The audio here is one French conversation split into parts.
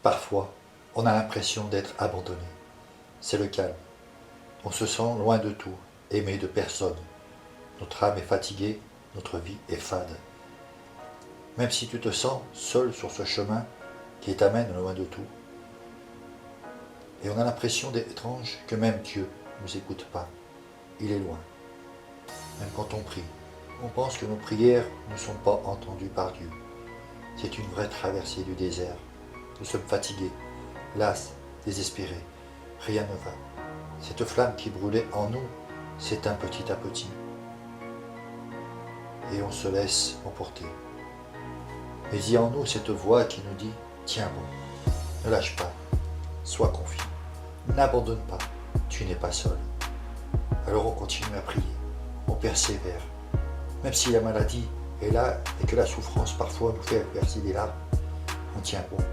parfois, on a l'impression d'être abandonné. C'est le calme. On se sent loin de tout, aimé de personne. Notre âme est fatiguée, notre vie est fade. Même si tu te sens seul sur ce chemin qui t'amène loin de tout. Et on a l'impression d'étrange que même Dieu ne nous écoute pas. Il est loin. Même quand on prie, on pense que nos prières ne sont pas entendues par Dieu. C'est une vraie traversée du désert. Nous sommes fatigués, las, désespérés. Rien ne va. Cette flamme qui brûlait en nous s'éteint petit à petit. Et on se laisse emporter. Mais il y a en nous cette voix qui nous dit « Tiens bon, ne lâche pas, sois confiant, n'abandonne pas, tu n'es pas seul. » Alors on continue à prier, on persévère. Même si la maladie est là et que la souffrance parfois nous fait verser des larmes, on tient bon.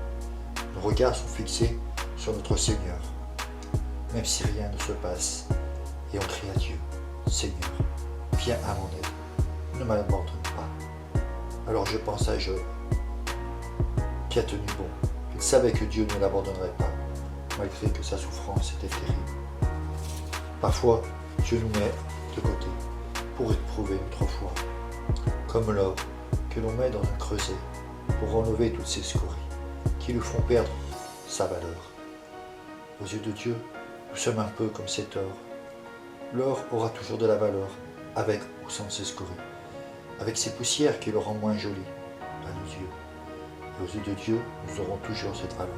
Nos regards sont fixés sur notre Seigneur, même si rien ne se passe, et on crie à Dieu, « Seigneur, viens à mon aide, ne m'abandonne pas. » Alors je pense à Job, qui a tenu bon. Il savait que Dieu ne l'abandonnerait pas, malgré que sa souffrance était terrible. Parfois, Dieu nous met de côté pour éprouver notre foi, comme l'or que l'on met dans un creuset pour enlever toutes ces scories qui lui font perdre sa valeur. Aux yeux de Dieu, nous sommes un peu comme cet or. L'or aura toujours de la valeur, avec ou sans ses scories, avec ses poussières qui le rendent moins joli à nos yeux. Et aux yeux de Dieu, nous aurons toujours cette valeur.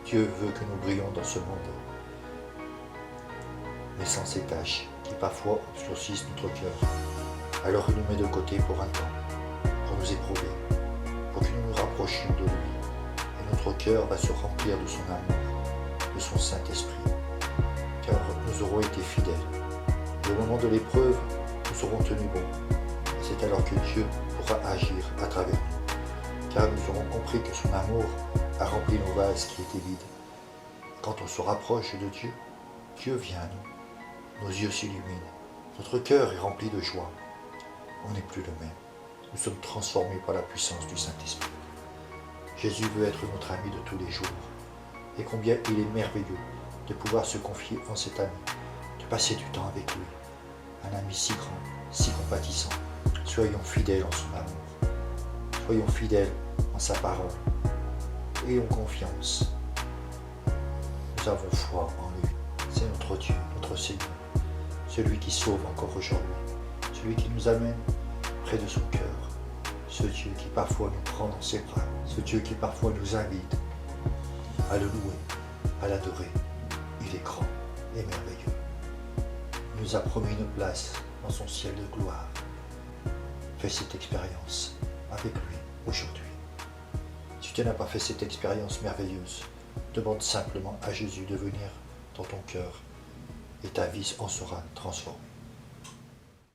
Dieu veut que nous brillions dans ce monde, mais sans ces taches qui parfois obscurcissent notre cœur. Alors il nous met de côté pour un temps, pour nous éprouver, pour que nous nous rapprochions de lui. Et notre cœur va se remplir de son amour, de son Saint-Esprit, car nous aurons été fidèles. Et au moment de l'épreuve, nous serons tenus bons. C'est alors que Dieu pourra agir à travers nous, car nous aurons compris que son amour a rempli nos vases qui étaient vides. Quand on se rapproche de Dieu, Dieu vient à nous, nos yeux s'illuminent, notre cœur est rempli de joie. On n'est plus le même, nous sommes transformés par la puissance du Saint-Esprit. Jésus veut être notre ami de tous les jours, et combien il est merveilleux de pouvoir se confier en cet ami, de passer du temps avec lui, un ami si grand, si compatissant. Soyons fidèles en son amour, soyons fidèles en sa parole, ayons confiance. Nous avons foi en lui, c'est notre Dieu, notre Seigneur, celui qui sauve encore aujourd'hui, celui qui nous amène près de son cœur, ce Dieu qui parfois nous prend dans ses bras, ce Dieu qui parfois nous invite à le louer, à l'adorer. Il est grand et merveilleux. Il nous a promis une place dans son ciel de gloire. Fais cette expérience avec lui aujourd'hui. Si tu n'as pas fait cette expérience merveilleuse, demande simplement à Jésus de venir dans ton cœur et ta vie en sera transformée.